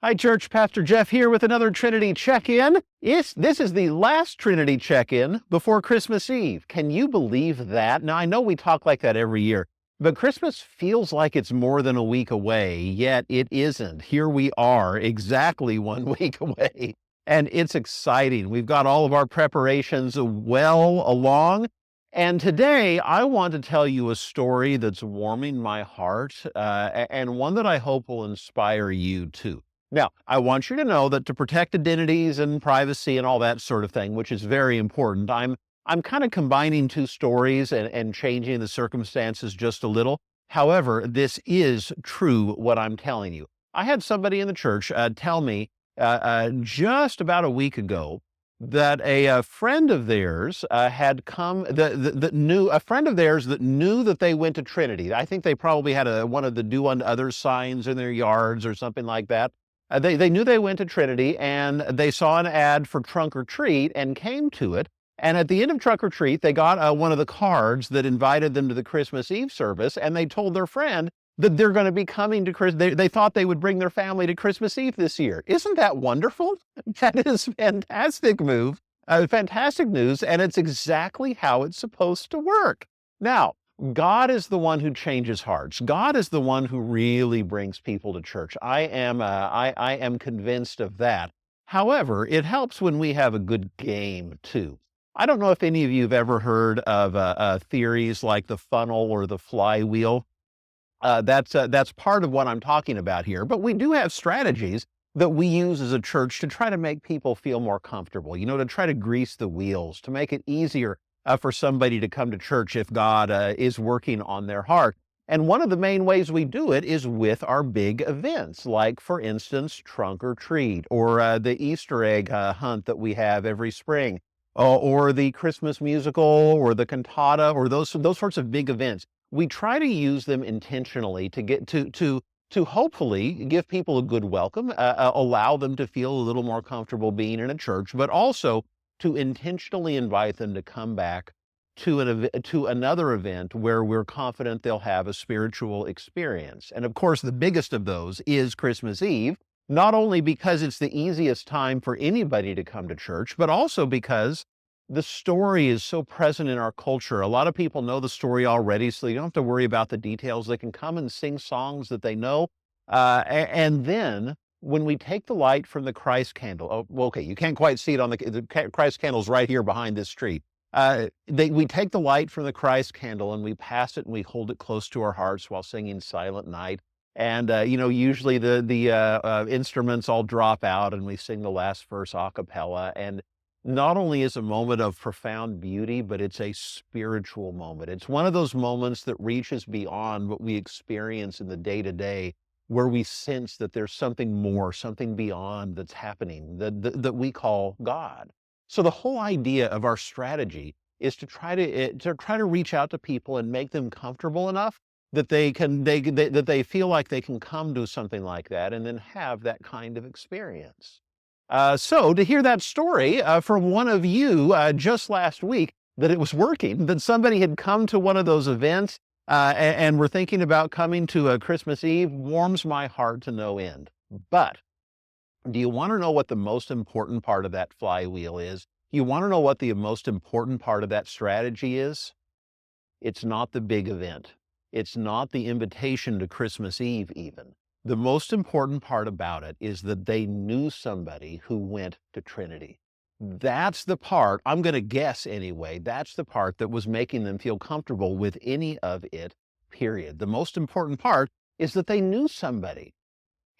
Hi, Church. Pastor Jeff here with another Trinity Check In. This is the last Trinity Check In before Christmas Eve. Can you believe that? Now, I know we talk like that every year, but Christmas feels like it's more than a week away, yet it isn't. Here we are, exactly 1 week away, and it's exciting. We've got all of our preparations well along. And today, I want to tell you a story that's warming my heart and one that I hope will inspire you too. Now, I want you to know that to protect identities and privacy and all that sort of thing, which is very important, I'm kind of combining two stories and changing the circumstances just a little. However, this is true what I'm telling you. I had somebody in the church tell me just about a week ago that a friend of theirs had come that knew a friend of theirs that knew that they went to Trinity. I think they probably had one of the do unto others signs in their yards or something like that. They knew they went to Trinity, and they saw an ad for trunk or treat and came to it. And at the end of trunk or treat, they got one of the cards that invited them to the Christmas Eve service, and they told their friend that they're going to be coming to Christmas. They thought they would bring their family to Christmas Eve this year. Isn't that wonderful? That is fantastic move, fantastic news, and it's exactly how it's supposed to work. Now, God is the one who changes hearts. God is the one who really brings people to church. I am convinced of that. However, it helps when we have a good game too. I don't know if any of you have ever heard of theories like the funnel or the flywheel. That's part of what I'm talking about here. But we do have strategies that we use as a church to try to make people feel more comfortable, to try to grease the wheels, to make it easier for somebody to come to church if God is working on their heart. And one of the main ways we do it is with our big events, like, for instance, Trunk or Treat, or the Easter egg hunt that we have every spring, or the Christmas musical, or the cantata, or those sorts of big events. We try to use them intentionally to get to hopefully give people a good welcome, allow them to feel a little more comfortable being in a church, but also to intentionally invite them to come back to another event where we're confident they'll have a spiritual experience. And of course, the biggest of those is Christmas Eve, not only because it's the easiest time for anybody to come to church, but also because the story is so present in our culture. A lot of people know the story already, so you don't have to worry about the details. They can come and sing songs that they know. And then when we take the light from the Christ candle, okay, you can't quite see it on the Christ candle's right here behind this tree. We take the light from the Christ candle and we pass it and we hold it close to our hearts while singing Silent Night. And, usually the instruments all drop out and we sing the last verse a cappella. And not only is a moment of profound beauty, but it's a spiritual moment. It's one of those moments that reaches beyond what we experience in the day-to-day, where we sense that there's something more, something beyond that's happening that we call God. So the whole idea of our strategy is to try to reach out to people and make them comfortable enough that that they feel like they can come to something like that and then have that kind of experience. So to hear that story from one of you just last week, that it was working, that somebody had come to one of those events and we're thinking about coming to a Christmas Eve, warms my heart to no end. But do you want to know what the most important part of that flywheel is? You want to know what the most important part of that strategy is? It's not the big event. It's not the invitation to Christmas Eve even. The most important part about it is that they knew somebody who went to Trinity. That's the part, I'm going to guess anyway, that's the part that was making them feel comfortable with any of it, period. The most important part is that they knew somebody.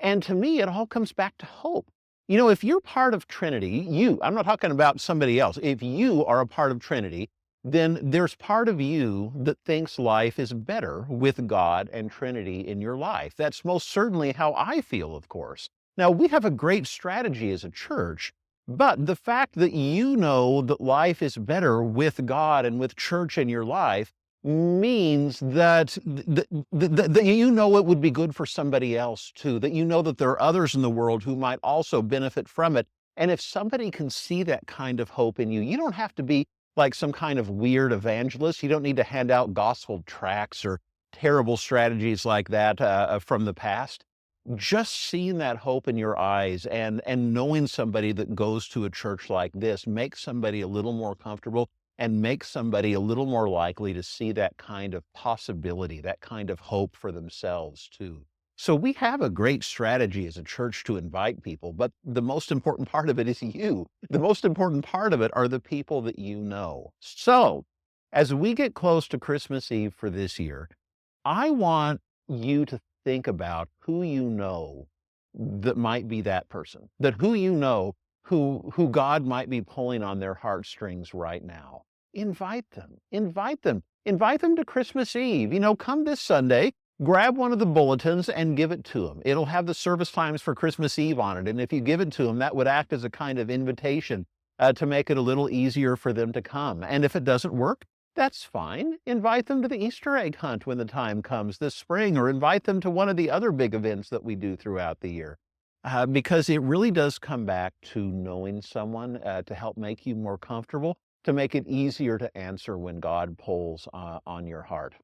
And to me, it all comes back to hope. If you're part of Trinity, I'm not talking about somebody else. If you are a part of Trinity, then there's part of you that thinks life is better with God and Trinity in your life. That's most certainly how I feel, of course. Now, we have a great strategy as a church, but the fact that you know that life is better with God and with church in your life means that you know it would be good for somebody else too, that you know that there are others in the world who might also benefit from it. And if somebody can see that kind of hope in you, you don't have to be like some kind of weird evangelist. You don't need to hand out gospel tracts or terrible strategies like that from the past. just seeing that hope in your eyes and knowing somebody that goes to a church like this makes somebody a little more comfortable and makes somebody a little more likely to see that kind of possibility, that kind of hope for themselves too. So we have a great strategy as a church to invite people, but the most important part of it is you. The most important part of it are the people that you know. So as we get close to Christmas Eve for this year, I want you to think about who you know that might be that person, that who you know who God might be pulling on their heartstrings right now. Invite them. Invite them. Invite them to Christmas Eve. Come this Sunday, grab one of the bulletins and give it to them. It'll have the service times for Christmas Eve on it. And if you give it to them, that would act as a kind of invitation to make it a little easier for them to come. And if it doesn't work, that's fine. Invite them to the Easter egg hunt when the time comes this spring, or invite them to one of the other big events that we do throughout the year. Because it really does come back to knowing someone to help make you more comfortable, to make it easier to answer when God pulls on your heart.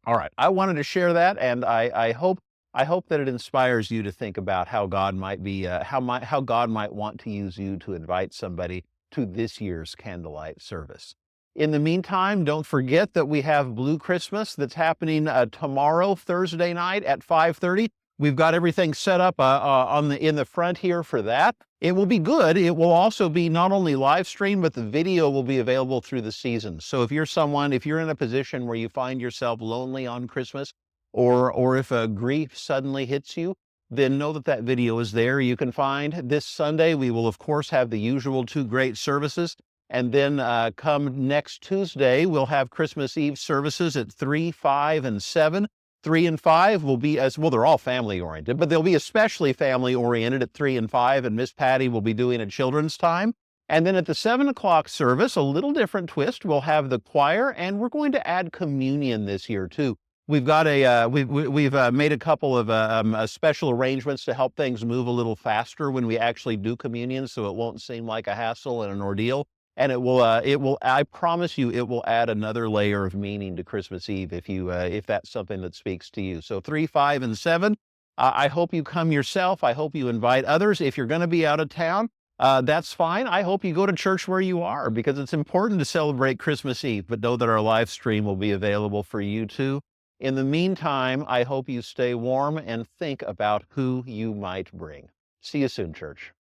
All right, I wanted to share that, and I hope that it inspires you to think about how God might be how God might want to use you to invite somebody to this year's candlelight service. In the meantime, don't forget that we have Blue Christmas that's happening tomorrow, Thursday night at 5:30. We've got everything set up in the front here for that. It will be good. It will also be not only live stream, but the video will be available through the season. So if you're in a position where you find yourself lonely on Christmas, or if a grief suddenly hits you, then know that that video is there. You can find this Sunday. We will, of course, have the usual two great services. And then come next Tuesday, we'll have Christmas Eve services at 3, 5, and 7. 3 and 5 will be they're all family oriented, but they'll be especially family oriented at 3 and 5, and Miss Patty will be doing a children's time. And then at the 7 o'clock service, a little different twist, we'll have the choir, and we're going to add communion this year too. We've got we've made a couple of special arrangements to help things move a little faster when we actually do communion, so it won't seem like a hassle and an ordeal. And I promise you, it will add another layer of meaning to Christmas Eve if that's something that speaks to you. So 3, 5, and 7. I hope you come yourself. I hope you invite others. If you're going to be out of town, that's fine. I hope you go to church where you are, because it's important to celebrate Christmas Eve, but know that our live stream will be available for you too. In the meantime, I hope you stay warm and think about who you might bring. See you soon, church.